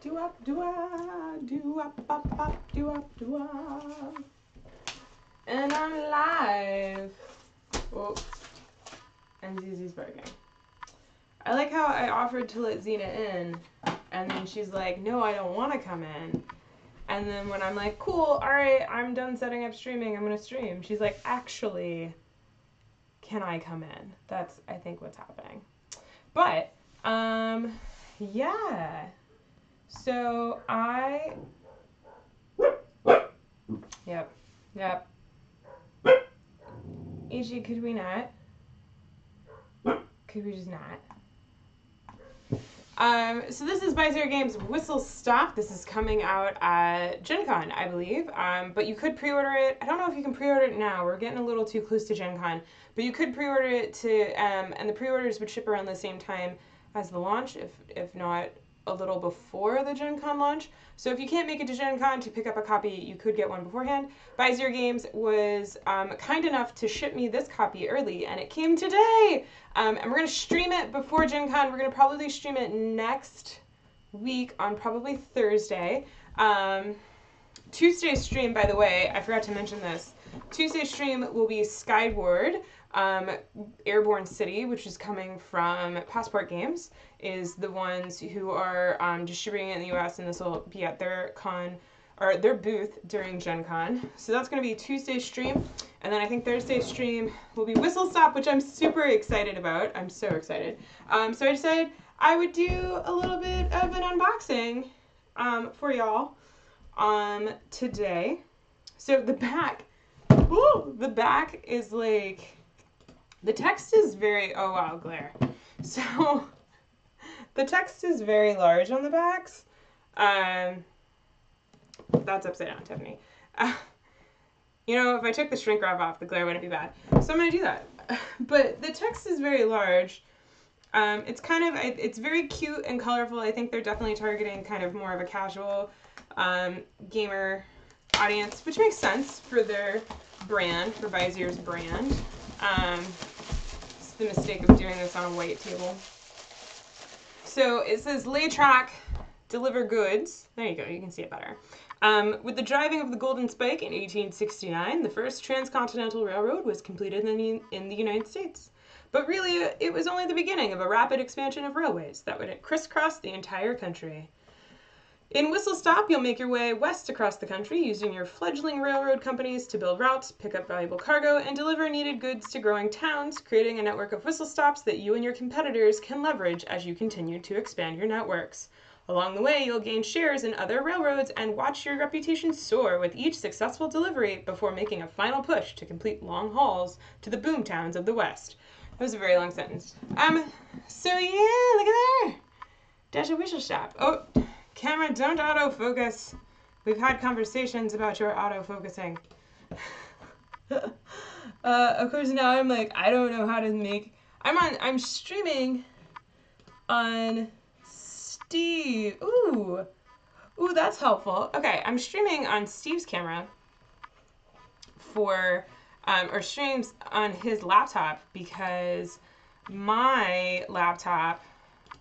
do-up, do-up, do-up, bop, bop, do-up, do-up. And I'm live. Oh, and Zizi's barking. I like how I offered to let Zena in, and then she's like, no, I don't want to come in. And then when I'm like, cool, alright, I'm done setting up streaming, I'm going to stream, she's like, actually, can I come in? That's, I think, what's happening. But, yeah. So, Yep. AG, could we not? Could we just not? So this is Bezier Games Whistlestop. This is coming out at Gen Con, I believe. But you could pre-order it. I don't know if you can pre-order it now. We're getting a little too close to Gen Con. But you could pre-order it to, and the pre-orders would ship around the same time as the launch, if not a little before the Gen Con launch. So if you can't make it to Gen Con to pick up a copy, you could get one beforehand. Bezier Games was kind enough to ship me this copy early, and it came today! And we're going to stream it before Gen Con. We're going to probably stream it next week on probably Thursday. Tuesday's stream, by the way, I forgot to mention this. Tuesday's stream will be Skyward, Airborne City, which is coming from Passport Games, is the ones who are distributing it in the US, and this will be at their their booth during Gen Con. So that's going to be Tuesday's stream, and then I think Thursday's stream will be Whistlestop, which I'm super excited about. I'm so excited. So I decided I would do a little bit of an unboxing for y'all today. So the back is like, the text is very, oh wow, glare. So the text is very large on the backs. That's upside down, Tiffany. You know, if I took the shrink wrap off, the glare wouldn't be bad. So I'm going to do that. But the text is very large. It's kind of, it's very cute and colorful. I think they're definitely targeting kind of more of a casual gamer audience, which makes sense for their brand, for Bezier's brand. It's the mistake of doing this on a white table. So it says, lay track, deliver goods. There you go, you can see it better. With the driving of the Golden Spike in 1869, the first transcontinental railroad was completed in the United States. But really, it was only the beginning of a rapid expansion of railways that would crisscross the entire country. In Whistlestop, you'll make your way west across the country using your fledgling railroad companies to build routes, pick up valuable cargo, and deliver needed goods to growing towns, creating a network of whistle stops that you and your competitors can leverage as you continue to expand your networks. Along the way, you'll gain shares in other railroads and watch your reputation soar with each successful delivery before making a final push to complete long hauls to the boom towns of the West. That was a very long sentence. So yeah, look at there. Dash a Whistlestop. Oh, camera, don't autofocus. We've had conversations about your autofocusing. Of course, now I'm like, I don't know how to make... I'm streaming on Steve. Ooh, that's helpful. Okay, I'm streaming on Steve's camera for, or streams on his laptop because my laptop,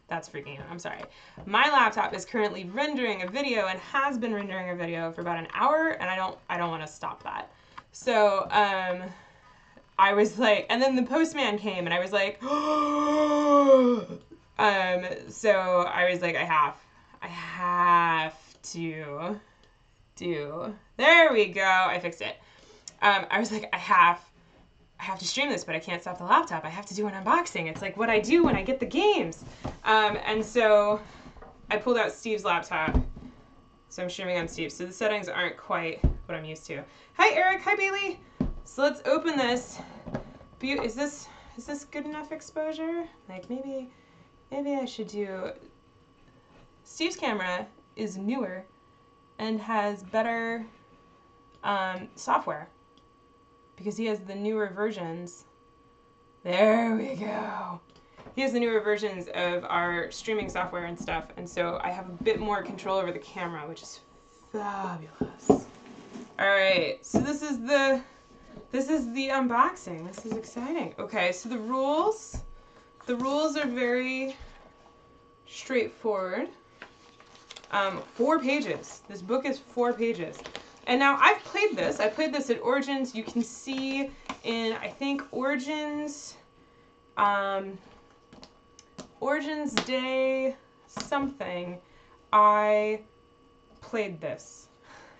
that's freaking out, I'm sorry. My laptop is currently rendering a video and has been rendering a video for about an hour, and I don't want to stop that. So, I was like, and then the postman came and I was like, so I was like, I have to do, there we go, I fixed it. I was like, I have to stream this, but I can't stop the laptop. I have to do an unboxing. It's like what I do when I get the games. And so I pulled out Steve's laptop. So I'm streaming on Steve. So the settings aren't quite what I'm used to. Hi, Eric. Hi, Bailey. So let's open this. Is this good enough exposure? Like maybe I should do... Steve's camera is newer and has better software because he has the newer versions. There we go. He has the newer versions of our streaming software and stuff, and so I have a bit more control over the camera, which is fabulous. All right, so this is the unboxing. This is exciting. Okay, so the rules are very straightforward. 4 pages. This book is 4 pages. And now I've played this. I played this at Origins. You can see in, I think, Origins Day something, I played this.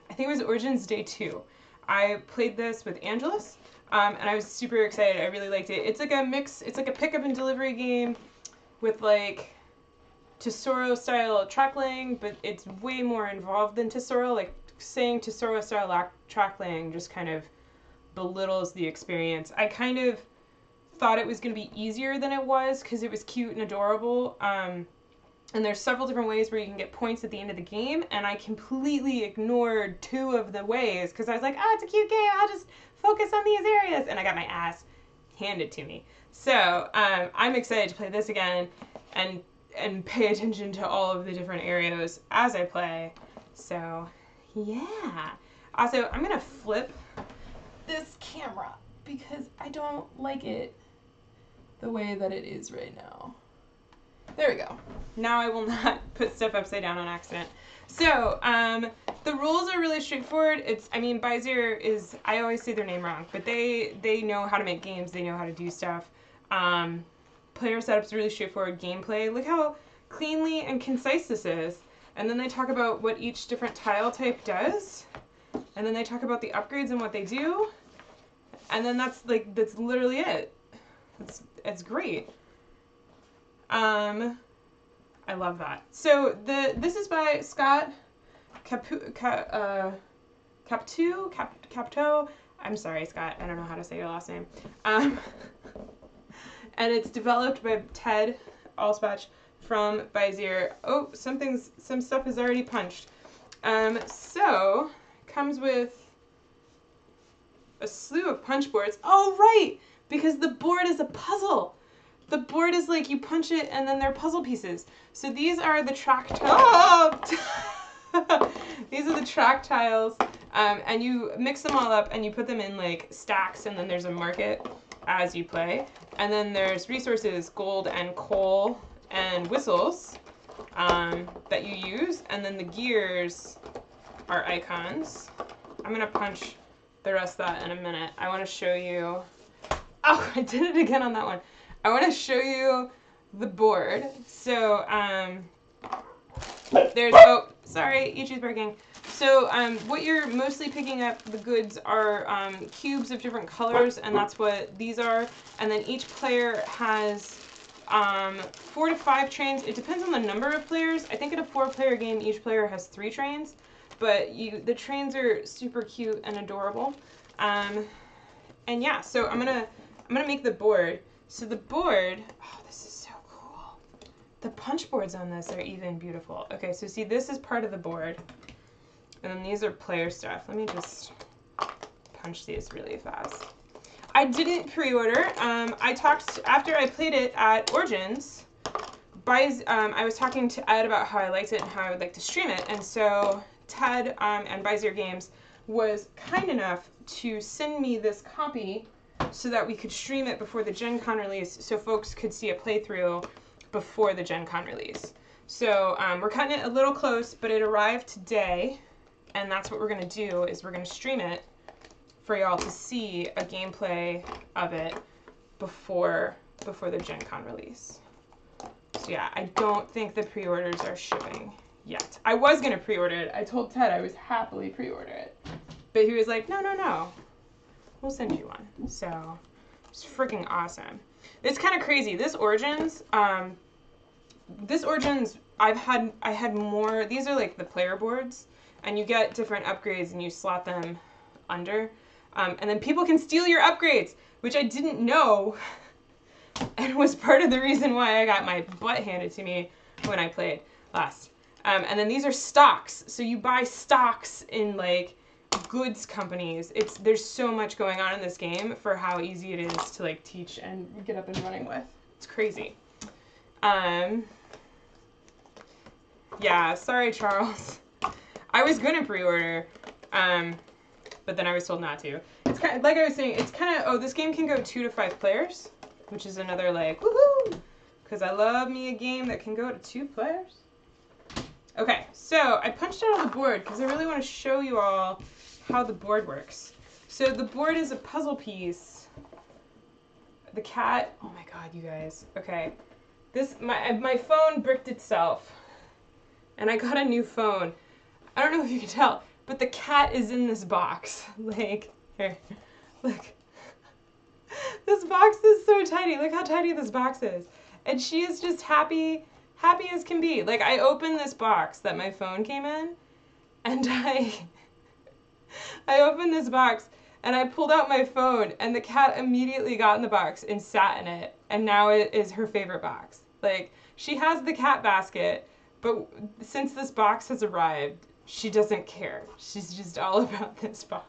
I think it was Origins Day 2. I played this with Angelus, and I was super excited. I really liked it. It's like a mix, it's like a pickup and delivery game with like Tesoro style track laying, but it's way more involved than Tesoro. Like saying Tesoro style track laying just kind of belittles the experience. I kind of thought it was going to be easier than it was because it was cute and adorable. And there's several different ways where you can get points at the end of the game, and I completely ignored 2 of the ways because I was like, it's a cute game, I'll just focus on these areas, and I got my ass handed to me. So I'm excited to play this again and pay attention to all of the different areas as I play. So yeah. Also, I'm gonna flip this camera because I don't like it the way that it is right now. There we go. Now I will not put stuff upside down on accident. So, the rules are really straightforward. Bezier is, I always say their name wrong, but they know how to make games. They know how to do stuff. Player setup's really straightforward. Gameplay, look how cleanly and concise this is. And then they talk about what each different tile type does. And then they talk about the upgrades and what they do. And then that's literally it. It's great. I love that. So this is by Scott Caputo. I'm sorry, Scott. I don't know how to say your last name. And it's developed by Ted Alspach from Bezier. Oh, some stuff is already punched. So comes with a slew of punch boards. Oh, right, because the board is a puzzle. The board is like you punch it and then they're puzzle pieces. So these are the track tiles. These are the track tiles, and you mix them all up and you put them in like stacks, and then there's a market as you play. And then there's resources, gold and coal and whistles that you use. And then the gears are icons. I'm gonna punch the rest of that in a minute. I want to show you. Oh, I did it again on that one. I want to show you the board. So, oh, sorry, Ichi's barking. So, what you're mostly picking up, the goods are cubes of different colors, and that's what these are. And then each player has 4 to 5 trains. It depends on the number of players. I think in a 4-player game, each player has 3 trains, but the trains are super cute and adorable. And yeah, so I'm gonna make the board. So the board, oh, this is so cool. The punch boards on this are even beautiful. Okay, so see, this is part of the board. And then these are player stuff. Let me just punch these really fast. I didn't pre-order. I talked, after I played it at Origins, I was talking to Ed about how I liked it and how I would like to stream it. And so Ted and Bezier Games was kind enough to send me this copy so that we could stream it before the Gen Con release, so folks could see a playthrough before the Gen Con release. So we're cutting it a little close, but it arrived today, and that's what we're going to do, is we're going to stream it for y'all to see a gameplay of it before the Gen Con release. So yeah, I don't think the pre-orders are shipping yet. I was going to pre-order it. I told Ted I was happily pre-order it, but he was like, no. We'll send you one. So it's freaking awesome. It's kind of crazy. This Origins, I had more. These are like the player boards, and you get different upgrades and you slot them under, and then people can steal your upgrades, which I didn't know, and was part of the reason why I got my butt handed to me when I played last. And then these are stocks. So you buy stocks in like goods companies. There's so much going on in this game for how easy it is to like teach and get up and running with. It's crazy. Yeah, sorry, Charles. I was gonna pre-order, but then I was told not to. It's kind of, like I was saying, it's kind of, this game can go 2 to 5 players, which is another like, woohoo! Because I love me a game that can go to 2 players. Okay, so I punched out all the board because I really want to show you all how the board works. So the board is a puzzle piece. The cat, oh my god, you guys. Okay, my phone bricked itself, and I got a new phone. I don't know if you can tell, but the cat is in this box. Like, here, look. This box is so tiny. Look how tiny this box is. And she is just happy as can be. Like, I opened this box that my phone came in, and I opened this box, and I pulled out my phone, and the cat immediately got in the box and sat in it, and now it is her favorite box. Like, she has the cat basket, but since this box has arrived, she doesn't care. She's just all about this box.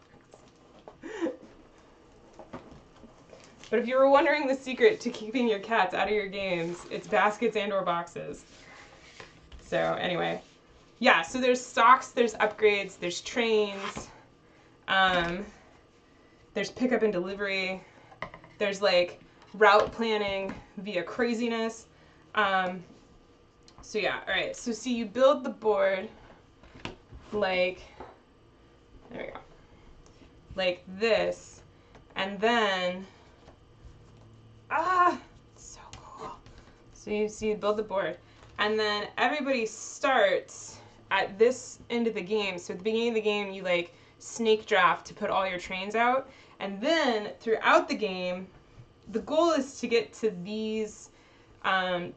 But if you were wondering the secret to keeping your cats out of your games, it's baskets and or boxes. So anyway, yeah, so there's stocks, there's upgrades, there's trains, there's pickup and delivery, there's like route planning via craziness. So yeah, all right, so see, you build the board like, there we go, like this, and then, so cool. So you build the board, and then everybody starts at this end of the game. So at the beginning of the game, you like snake draft to put all your trains out, and then throughout the game, the goal is to get to these kind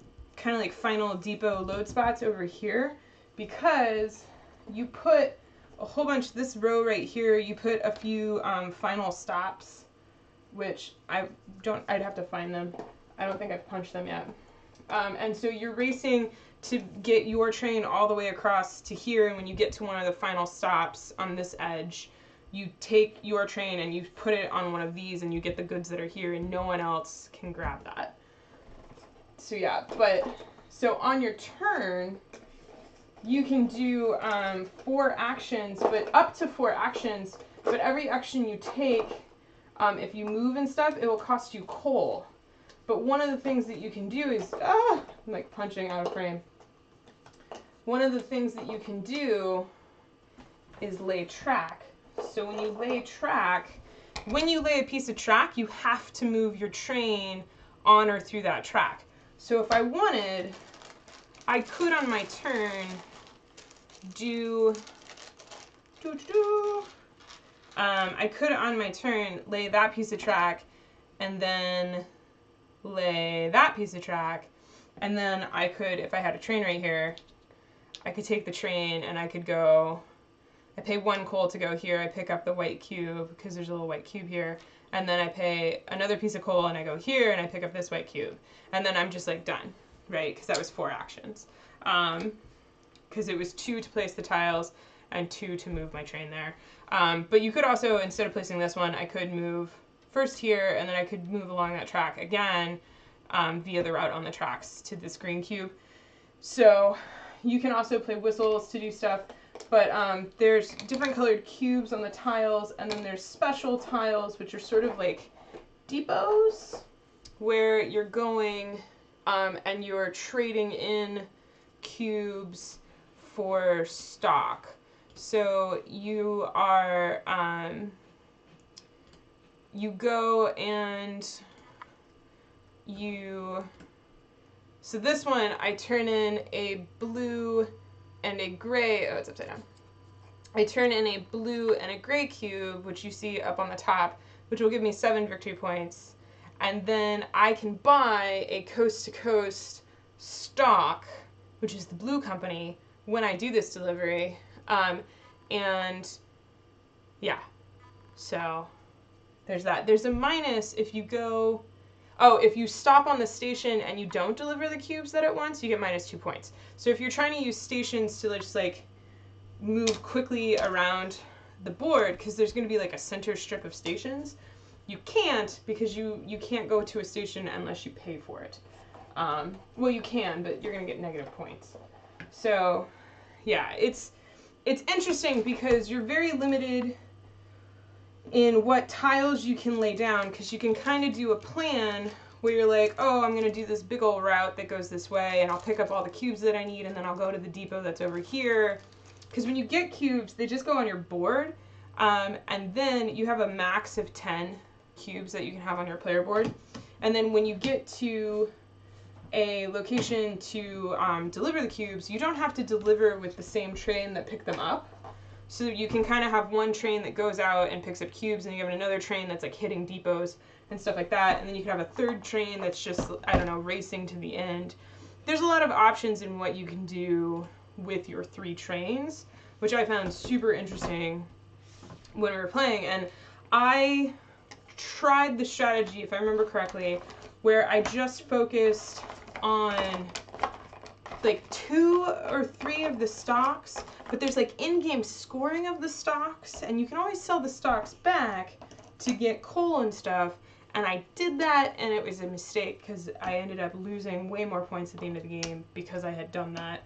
of like final depot load spots over here, because you put a whole bunch, this row right here, you put a few final stops, which I'd have to find them. I don't think I've punched them yet. And so you're racing to get your train all the way across to here, and when you get to one of the final stops on this edge, you take your train and you put it on one of these, and you get the goods that are here, and no one else can grab that. So yeah, so on your turn, you can do 4 actions, but up to 4 actions, but every action you take, if you move and stuff, it will cost you coal. But one of the things that you can do is, I'm like punching out of frame. One of the things that you can do is lay track. So when you lay track, when you lay a piece of track, you have to move your train on or through that track. So if I wanted, I could on my turn do, I could on my turn lay that piece of track and then lay that piece of track, and then I could, if I had a train right here, I could take the train and I could go, I pay 1 coal to go here, I pick up the white cube because there's a little white cube here, and then I pay another piece of coal and I go here and I pick up this white cube, and then I'm just like done, right? Because that was 4 actions. Because it was 2 to place the tiles and 2 to move my train there. But you could also, instead of placing this one, I could move first here, and then I could move along that track again via the route on the tracks to this green cube. So you can also play whistles to do stuff, but there's different colored cubes on the tiles, and then there's special tiles, which are sort of like depots, where you're going and you're trading in cubes for stock. So you are, you go and so this one, I turn in a blue and a gray, oh, it's upside down. I turn in a blue and a gray cube, which you see up on the top, which will give me 7 victory points. And then I can buy a coast-to-coast stock, which is the blue company, when I do this delivery. And yeah, so there's that. There's a minus if you go, if you stop on the station and you don't deliver the cubes that at once, you get minus 2 points. So if you're trying to use stations to just like move quickly around the board, because there's going to be like a center strip of stations, you can't, because you can't go to a station unless you pay for it. Well, you can, but you're going to get negative points. So yeah, it's interesting because you're very limited in what tiles you can lay down, because you can kind of do a plan where you're like, oh, I'm going to do this big old route that goes this way, and I'll pick up all the cubes that I need, and then I'll go to the depot that's over here. Because when you get cubes, they just go on your board, and then you have a max of 10 cubes that you can have on your player board. And then when you get to a location to deliver the cubes, you don't have to deliver with the same train that picked them up. So you can kind of have one train that goes out and picks up cubes, and you have another train that's like hitting depots and stuff like that. And then you can have a third train that's just, I don't know, racing to the end. There's a lot of options in what you can do with your 3 trains, which I found super interesting when we were playing. And I tried the strategy, if I remember correctly, where I just focused on like 2 or 3 of the stocks, but there's like in-game scoring of the stocks, and you can always sell the stocks back to get coal and stuff. And I did that, and it was a mistake because I ended up losing way more points at the end of the game because I had done that.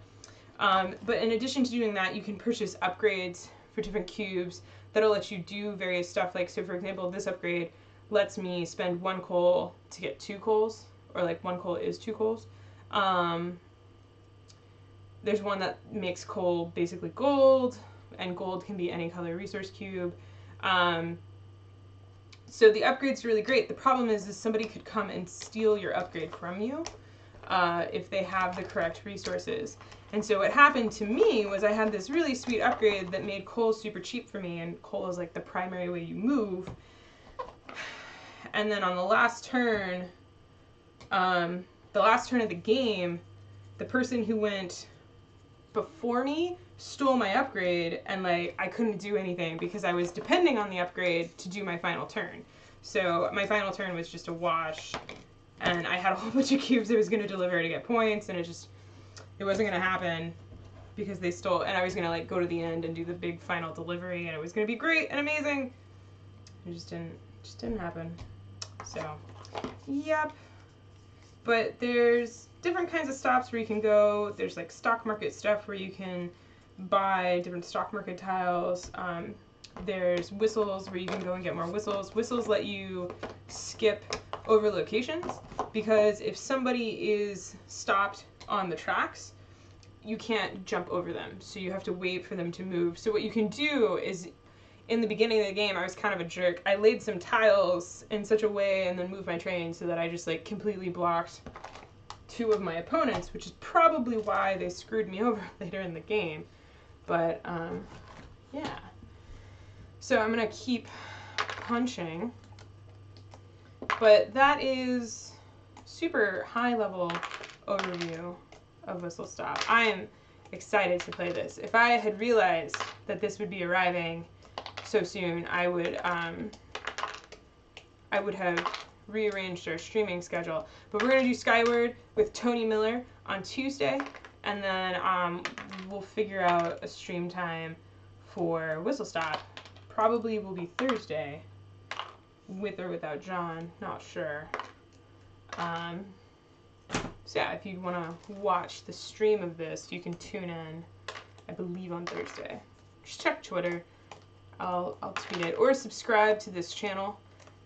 But in addition to doing that, you can purchase upgrades for different cubes that'll let you do various stuff. Like, so for example, this upgrade lets me spend 1 coal to get 2 coals, or like 1 coal is 2 coals. There's one that makes coal basically gold, and gold can be any color resource cube. So the upgrade's really great. The problem is somebody could come and steal your upgrade from you if they have the correct resources. And so what happened to me was I had this really sweet upgrade that made coal super cheap for me, and coal is like the primary way you move. And then on the last turn of the game, the person who went before me stole my upgrade, and like I couldn't do anything because I was depending on the upgrade to do my final turn. So my final turn was just a wash, and I had a whole bunch of cubes I was going to deliver to get points, and it wasn't going to happen because they stole, and I was going to like go to the end and do the big final delivery, and it was going to be great and amazing. It just didn't happen. So, yep. But there's different kinds of stops where you can go. There's like stock market stuff where you can buy different stock market tiles. There's whistles where you can go and get more whistles. Whistles let you skip over locations, because if somebody is stopped on the tracks, you can't jump over them. So you have to wait for them to move. So what you can do is, in the beginning of the game, I was kind of a jerk. I laid some tiles in such a way and then moved my train so that I just like completely blocked 2 of my opponents, which is probably why they screwed me over later in the game. But, yeah. So I'm going to keep punching. But that is super high-level overview of Whistlestop. I am excited to play this. If I had realized that this would be arriving so soon, I would have rearranged our streaming schedule. But we're going to do Skyward with Tony Miller on Tuesday, and then we'll figure out a stream time for Whistlestop. Probably will be Thursday, with or without John, not sure. So yeah, if you want to watch the stream of this, you can tune in, I believe, on Thursday. Just check Twitter. I'll tweet it, or subscribe to this channel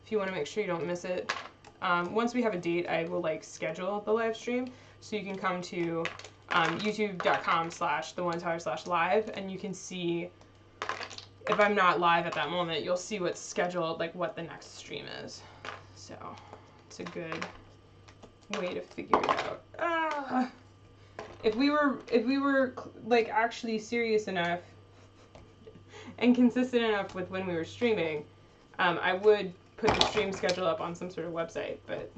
if you want to make sure you don't miss it. Once we have a date, I will like schedule the live stream, so you can come to youtube.com/theonetower/live, and you can see, if I'm not live at that moment, you'll see what's scheduled, like what the next stream is. So it's a good way to figure it out. If we were like actually serious enough and consistent enough with when we were streaming, I would put the stream schedule up on some sort of website, but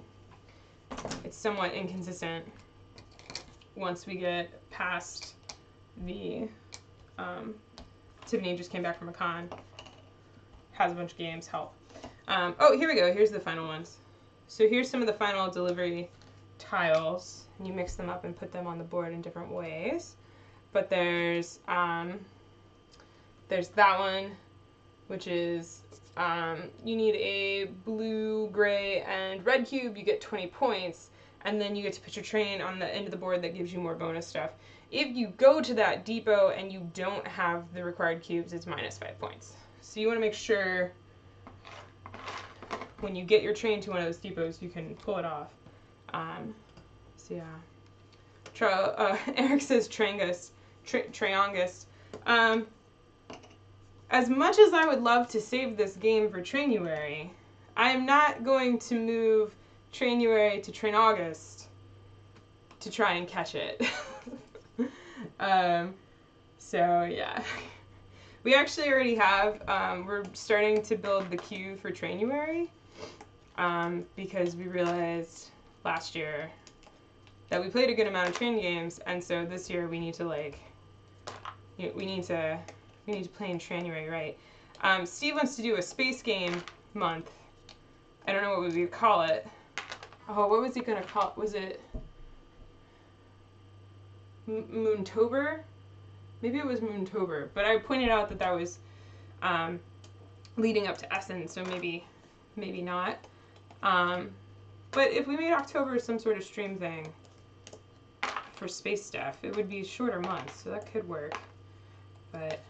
it's somewhat inconsistent once we get past the, Tiffany just came back from a con, has a bunch of games, help. Oh, here we go, here's the final ones. So here's some of the final delivery tiles, and you mix them up and put them on the board in different ways. But there's that one, which is, you need a blue, gray, and red cube, you get 20 points, and then you get to put your train on the end of the board that gives you more bonus stuff. If you go to that depot and you don't have the required cubes, it's minus 5 points. So you want to make sure when you get your train to one of those depots, you can pull it off. So yeah. Eric says Trangus. Triangus. As much as I would love to save this game for Trainuary, I am not going to move Trainuary to Trainaugust to try and catch it. So yeah. We actually already have, we're starting to build the queue for Trainuary, because we realized last year that we played a good amount of train games, and so this year we need to we need to play in Trainuary, right? Steve wants to do a space game month. I don't know what we would call it. Oh, what was he gonna call it? Was it Moontober? Maybe it was Moontober, but I pointed out that that was leading up to Essen, so maybe not. But if we made October some sort of stream thing for space stuff, it would be shorter months, so that could work. But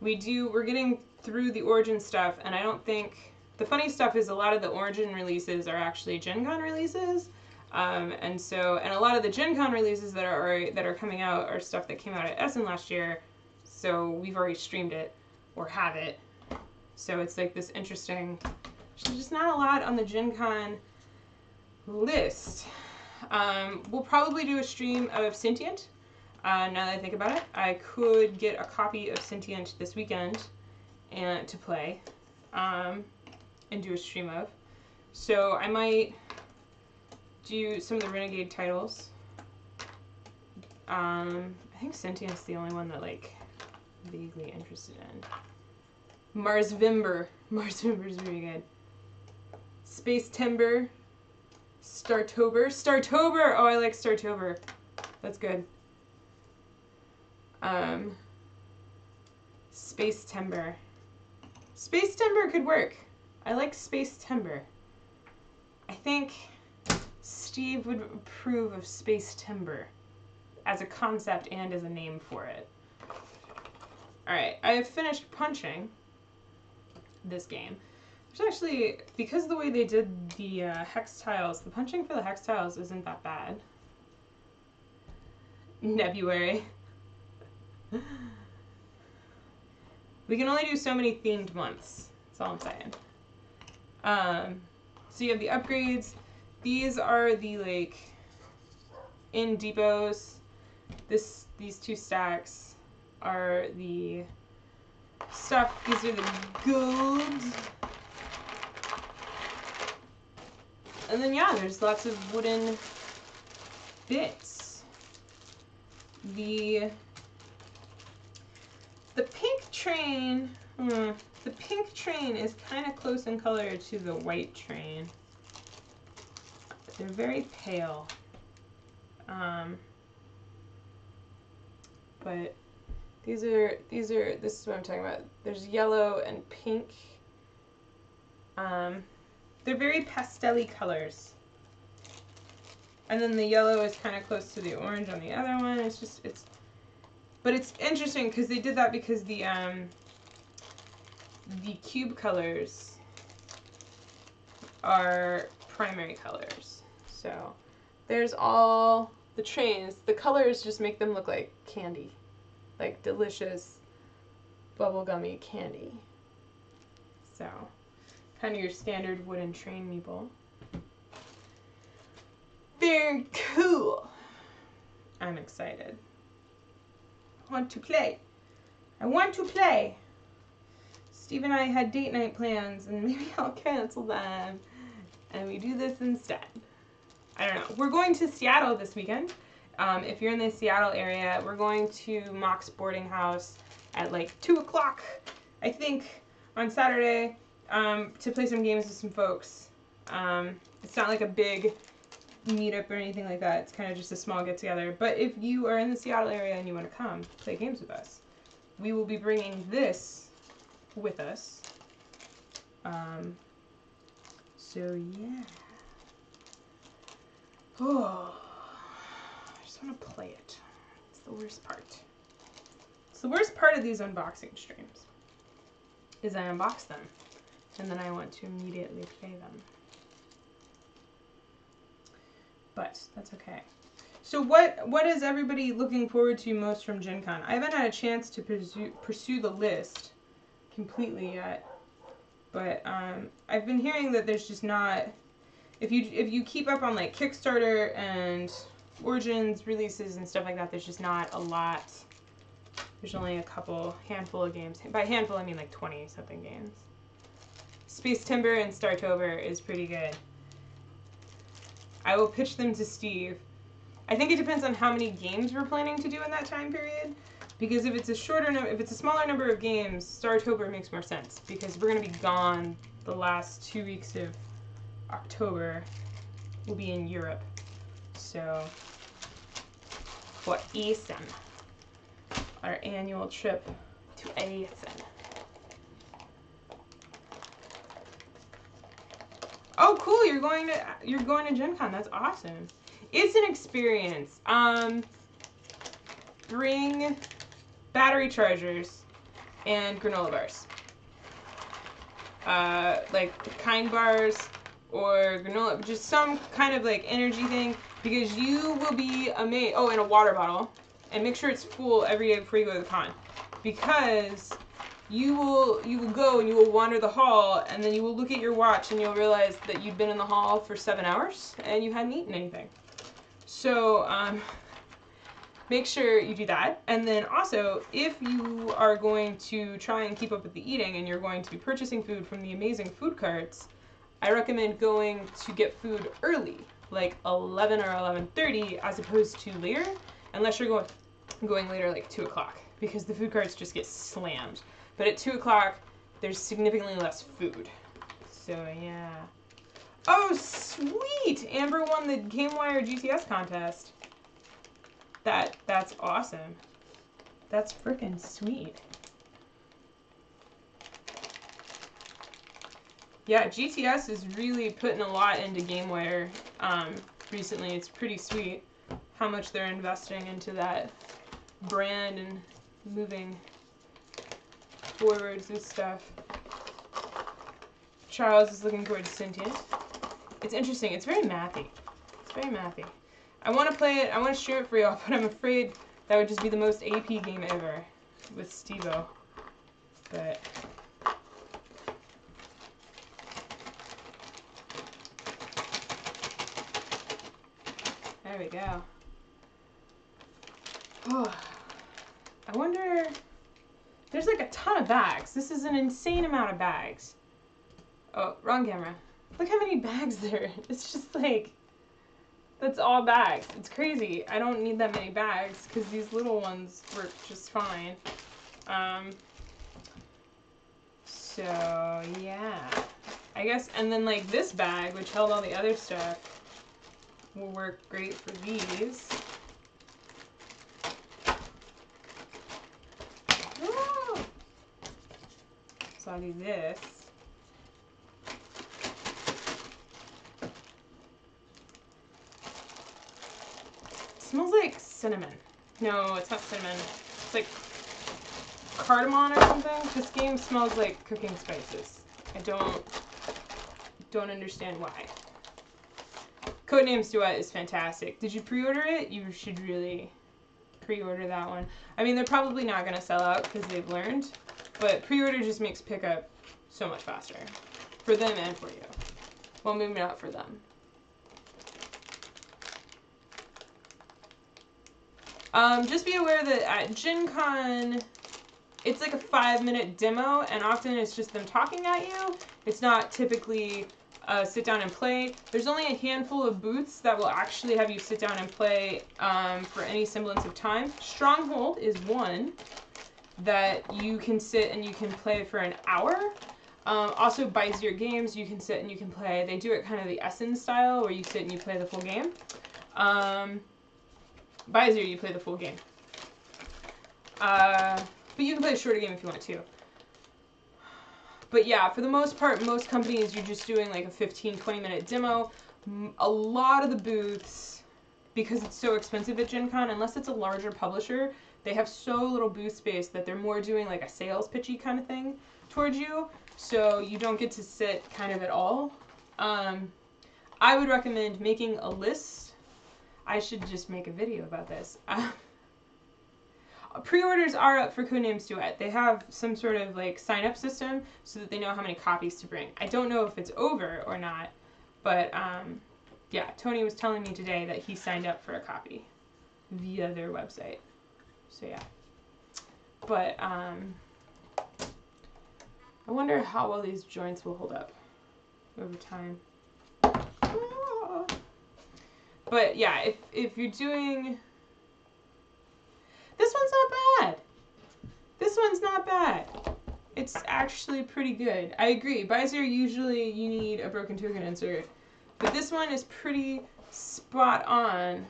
we're getting through the Origin stuff, and I don't think, the funny stuff is a lot of the Origin releases are actually Gen Con releases, and a lot of the Gen Con releases that are coming out are stuff that came out at Essen last year, so we've already streamed it, or have it, so it's like this interesting, there's just not a lot on the Gen Con list. We'll probably do a stream of Sentient. Now that I think about it, I could get a copy of Sentient this weekend and to play, and do a stream of. So I might do some of the Renegade titles. I think Sentient's the only one that vaguely interested in. Marsvimber. Marsvimber's very good. Space Timber. Startober. Startober! Oh, I like Startober. That's good. Space Timber. Space Timber could work. I like Space Timber. I think Steve would approve of Space Timber as a concept and as a name for it. Alright, I have finished punching this game. Which actually, because of the way they did the hex tiles, the punching for the hex tiles isn't that bad. Nebuary. We can only do so many themed months. That's all I'm saying. So you have the upgrades. These are the in depots. These two stacks are the stuff. These are the golds. And then yeah, there's lots of wooden bits. The pink train, the pink train is kind of close in color to the white train. They're very pale. But this is what I'm talking about. There's yellow and pink. They're very pastel-y colors. And then the yellow is kind of close to the orange on the other one. But it's interesting because they did that because the cube colors are primary colors. So there's all the trains. The colors just make them look like candy, like delicious bubblegummy candy. So kind of your standard wooden train meeple. Very cool. I'm excited. I want to play. I want to play. Steve and I had date night plans, and maybe I'll cancel them, and we do this instead. I don't know. We're going to Seattle this weekend. If you're in the Seattle area, we're going to Mock's Boarding House at 2 o'clock, I think, on Saturday, to play some games with some folks. It's not like a big meetup or anything like that. It's kind of just a small get-together. But if you are in the Seattle area and you want to come play games with us, we will be bringing this with us. So yeah. Oh, I just want to play it. It's the worst part. It's the worst part of these unboxing streams. Is I unbox them, and then I want to immediately play them. but that's okay. So what is everybody looking forward to most from Gen Con? I haven't had a chance to pursue the list completely yet, but I've been hearing that there's just not, if you keep up on like Kickstarter and Origins releases and stuff like that, there's just not a lot. There's only a handful of games. By handful, I mean like 20-something games. Space Timber and Startober is pretty good. I will pitch them to Steve. I think it depends on how many games we're planning to do in that time period. Because if it's a smaller number of games, Startober makes more sense. Because we're going to be gone the last 2 weeks of October. We'll be in Europe. So, for Essen. Our annual trip to Essen. Oh, cool! You're going to Gen Con. That's awesome. It's an experience. Bring battery chargers and granola bars. Like Kind bars or granola, just some kind of like energy thing, because you will be amazed. Oh, and a water bottle. And make sure it's full every day before you go to the con. Because you will go and you will wander the hall, and then you will look at your watch and you'll realize that you've been in the hall for 7 hours and you hadn't eaten anything. So make sure you do that. And then also, if you are going to try and keep up with the eating and you're going to be purchasing food from the amazing food carts, I recommend going to get food early, like 11 or 11:30, as opposed to later, unless you're going later, like 2 o'clock, because the food carts just get slammed. But at 2 o'clock, there's significantly less food. So, yeah. Oh, sweet! Amber won the GameWire GTS contest. That's awesome. That's freaking sweet. Yeah, GTS is really putting a lot into GameWire recently. It's pretty sweet how much they're investing into that brand and moving forwards and stuff. Charles is looking forward to Sentient. It's interesting. It's very mathy. It's very mathy. I want to play it. I want to share it for y'all, but I'm afraid that would just be the most AP game ever with Steve-O. But there we go. Oh, I wonder. There's like a ton of bags. This is an insane amount of bags. Oh, wrong camera. Look how many bags there. It's just like, that's all bags. It's crazy. I don't need that many bags because these little ones work just fine. So, yeah. I guess, and then like this bag, which held all the other stuff, will work great for these. Woo! So I'll do this. Smells like cinnamon. No, it's not cinnamon. It's like cardamom or something. This game smells like cooking spices. I don't understand why. Codenames Duet is fantastic. Did you pre-order it? You should really pre-order that one. I mean, they're probably not going to sell out because they've learned, but pre-order just makes pickup so much faster. For them and for you. Well, maybe not for them. Just be aware that at Gen Con, it's like a 5-minute demo, and often it's just them talking at you. It's not typically sit down and play. There's only a handful of booths that will actually have you sit down and play for any semblance of time. Stronghold is one that you can sit and you can play for an hour. Also, Bezier Games, you can sit and you can play. They do it kind of the Essen style, where you sit and you play the full game. Bezier, you play the full game. But you can play a shorter game if you want to. But yeah, for the most part, most companies, you're just doing like a 15-20 minute demo. A lot of the booths, because it's so expensive at Gen Con, unless it's a larger publisher, they have so little booth space that they're more doing like a sales pitchy kind of thing towards you. So you don't get to sit kind of at all. I would recommend making a list I should just make a video about this. Pre-orders are up for Codenames Duet. They have some sort of like sign-up system so that they know how many copies to bring. I don't know if it's over or not, but yeah, Tony was telling me today that he signed up for a copy via their website. So yeah. But I wonder how well these joints will hold up over time. But yeah, if you're doing... This one's not bad. This one's not bad. It's actually pretty good. I agree. Bezier, usually you need a broken token insert. But this one is pretty spot on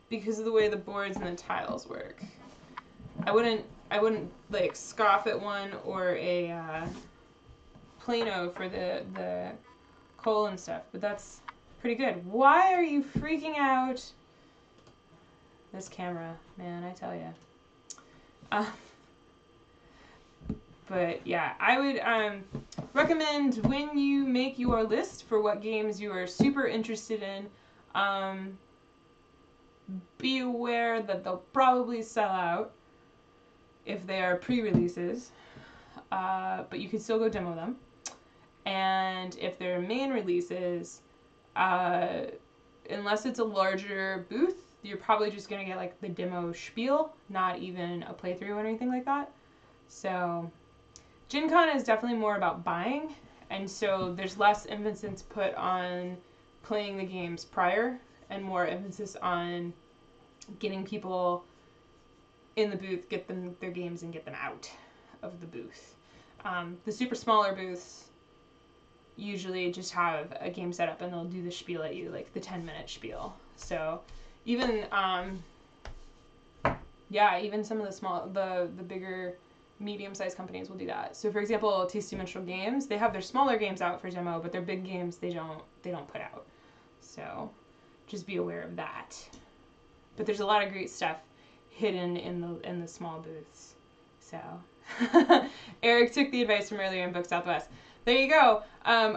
because of the way the boards and the tiles work. I wouldn't like scoff at one or a Plano for the coal and stuff, but that's pretty good. Why are you freaking out? This camera, man, I tell ya. But yeah, I would recommend when you make your list for what games you are super interested in, be aware that they'll probably sell out if they are pre-releases, but you can still go demo them. And if they're main releases, unless it's a larger booth, you're probably just going to get like the demo spiel, not even a playthrough or anything like that. So Gen Con is definitely more about buying, and so there's less emphasis put on playing the games prior and more emphasis on getting people in the booth, get them their games, and get them out of the booth. The super smaller booths usually just have a game set up and they'll do the spiel at you, like the 10-minute spiel. So even even some of the bigger medium-sized companies will do that. So for example, Tasty Minstrel Games, they have their smaller games out for demo, but their big games they don't put out. So just be aware of that. But there's a lot of great stuff hidden in the small booths. So Eric took the advice from earlier in Book Southwest. There you go.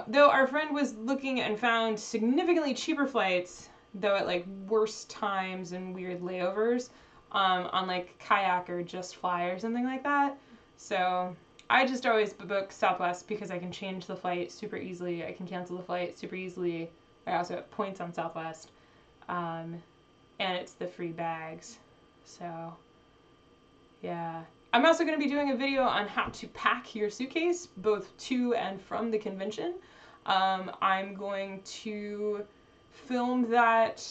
Though our friend was looking and found significantly cheaper flights, though at like worse times and weird layovers, on like Kayak or Just Fly or something like that. So I just always book Southwest because I can change the flight super easily. I can cancel the flight super easily. I also have points on Southwest. And it's the free bags. So yeah. I'm also going to be doing a video on how to pack your suitcase, both to and from the convention. I'm going to film that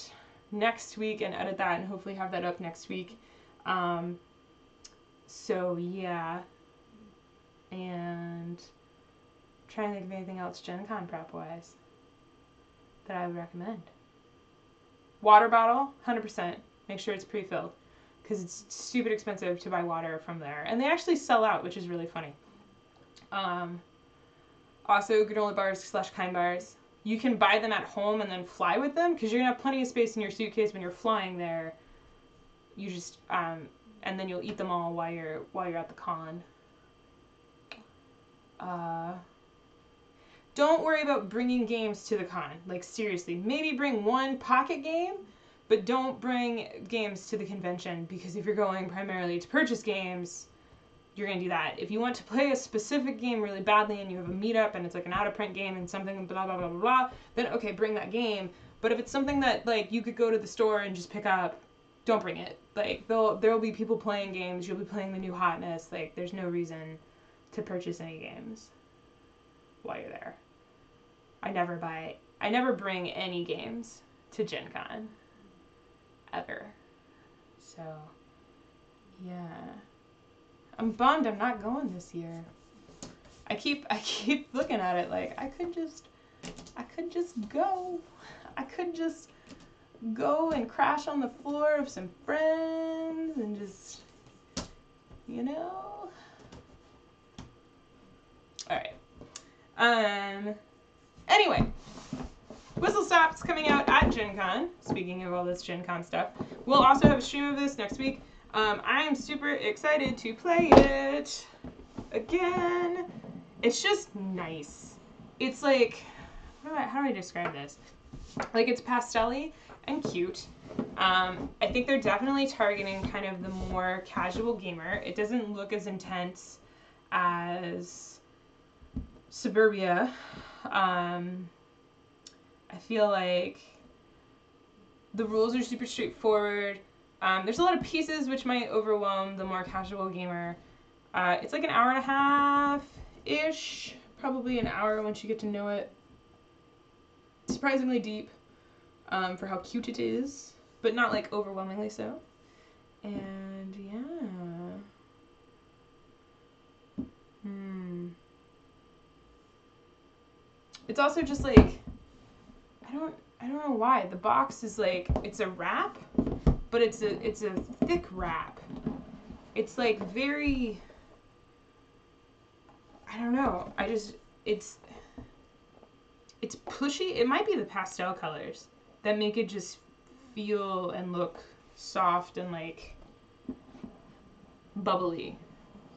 next week and edit that and hopefully have that up next week. So yeah. And I'm trying to think of anything else Gen Con prep-wise that I would recommend. Water bottle, 100%. Make sure it's pre-filled, because it's stupid expensive to buy water from there. And they actually sell out, which is really funny. Also, granola bars / Kind bars. You can buy them at home and then fly with them, because you're going to have plenty of space in your suitcase when you're flying there. You just, and then you'll eat them all while you're at the con. Don't worry about bringing games to the con. Like, seriously. Maybe bring one pocket game, but don't bring games to the convention, because if you're going primarily to purchase games, you're going to do that. If you want to play a specific game really badly and you have a meetup and it's like an out-of-print game and something blah, blah, blah, blah, blah, then okay, bring that game. But if it's something that, like, you could go to the store and just pick up, don't bring it. Like, there'll be people playing games, you'll be playing the new hotness. Like, there's no reason to purchase any games while you're there. I never bring any games to Gen Con. Ever. So, yeah. I'm bummed I'm not going this year. I keep looking at it like I could just go. I could just go and crash on the floor of some friends and just, you know. All right. Anyway, Whistlestop's coming out at Gen Con, speaking of all this Gen Con stuff. We'll also have a stream of this next week. I'm super excited to play it again. It's just nice. It's like, how do I describe this? Like, it's pastel-y and cute, I think they're definitely targeting kind of the more casual gamer. It doesn't look as intense as Suburbia. I feel like the rules are super straightforward. There's a lot of pieces which might overwhelm the more casual gamer. It's like an hour and a half-ish, probably an hour once you get to know it. Surprisingly deep for how cute it is, but not like overwhelmingly so. And yeah. It's also just like, I don't know why. The box is like, it's a wrap, but it's a thick wrap. It's like very, I don't know. It's pushy. It might be the pastel colors that make it just feel and look soft and like bubbly,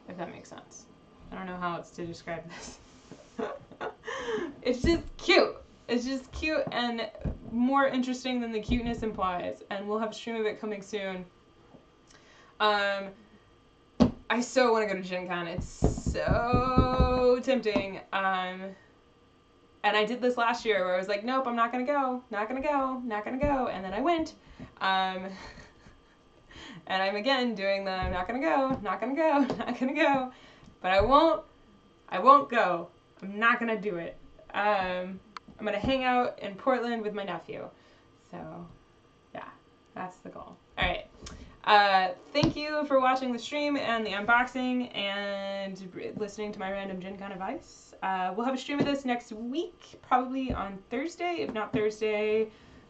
if that makes sense. I don't know how else to describe this. It's just cute. It's just cute and more interesting than the cuteness implies. And we'll have a stream of it coming soon. I so want to go to Gen Con. It's so tempting. And I did this last year where I was like, nope, I'm not going to go. Not going to go. Not going to go. And then I went. And I'm again doing the I'm not going to go. Not going to go. Not going to go. But I won't go. I'm not going to do it. I'm going to hang out in Portland with my nephew. So, yeah, that's the goal. All right. Thank you for watching the stream and the unboxing and listening to my random Gen Con advice. We'll have a stream of this next week, probably on Thursday. If not Thursday,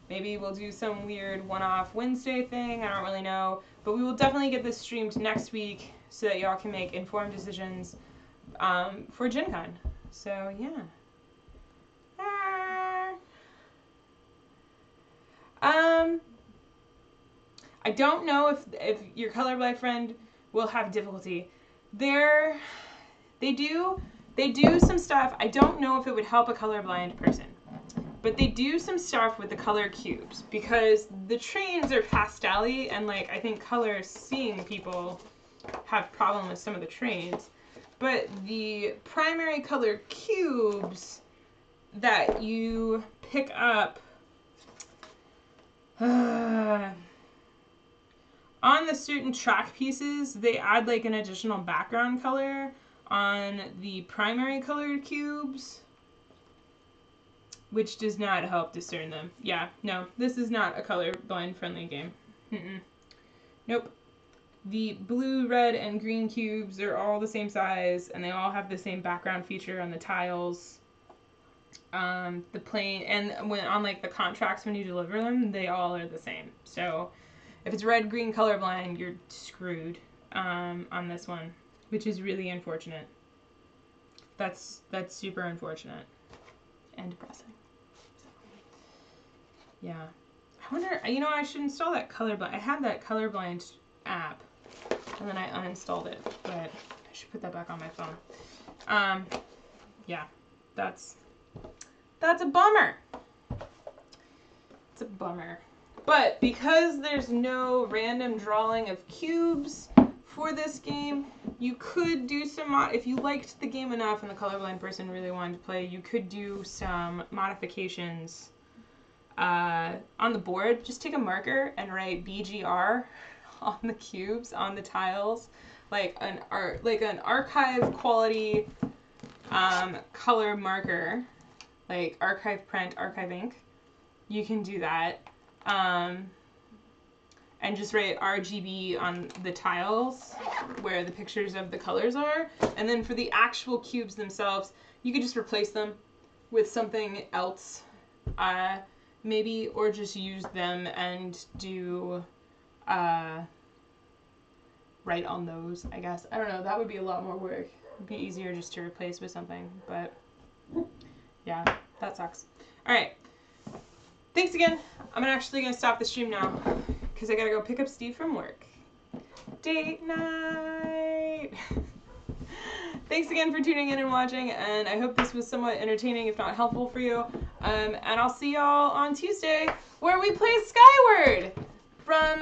maybe we'll do some weird one-off Wednesday thing. I don't really know. But we will definitely get this streamed next week so that y'all can make informed decisions for Gen Con. So, yeah. I don't know if your colorblind friend will have difficulty. They do some stuff. I don't know if it would help a colorblind person, but they do some stuff with the color cubes because the trains are pastel-y and like I think color seeing people have problem with some of the trains, but the primary color cubes that you pick up on the certain track pieces, they add like an additional background color on the primary colored cubes, which does not help discern them. Yeah, no, this is not a colorblind friendly game. Nope. The blue, red, and green cubes are all the same size, and they all have the same background feature on the tiles. The plane, and when on like the contracts when you deliver them, they all are the same. So if it's red, green, colorblind, you're screwed on this one, which is really unfortunate. That's super unfortunate and depressing. So, yeah. I wonder, you know, I should install that colorblind. I had that colorblind app, and then I uninstalled it, but I should put that back on my phone. Yeah, that's a bummer. It's a bummer. But because there's no random drawing of cubes for this game, you could do some if you liked the game enough and the colorblind person really wanted to play, you could do some modifications on the board. Just take a marker and write BGR on the cubes, on the tiles, like an archive quality color marker, like archive print, archive ink. You can do that. And just write RGB on the tiles where the pictures of the colors are. And then for the actual cubes themselves, you could just replace them with something else, maybe, or just use them and do, write on those, I guess. I don't know, that would be a lot more work. It'd be easier just to replace with something, but yeah, that sucks. All right. Thanks again. I'm actually going to stop the stream now because I got to go pick up Steve from work. Date night. Thanks again for tuning in and watching, and I hope this was somewhat entertaining, if not helpful for you. And I'll see y'all on Tuesday where we play Skyward. from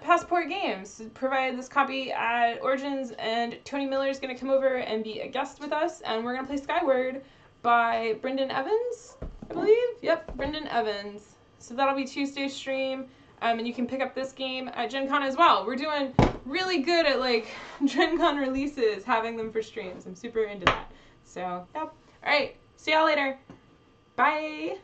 Passport Games. Provided this copy at Origins, and Tony Miller is going to come over and be a guest with us, and we're going to play Skyward by Brendan Evans, I believe. Yep, Brendan Evans. So that'll be Tuesday's stream, and you can pick up this game at Gen Con as well. We're doing really good at like Gen Con releases, having them for streams. I'm super into that. So, yep. All right, see y'all later. Bye.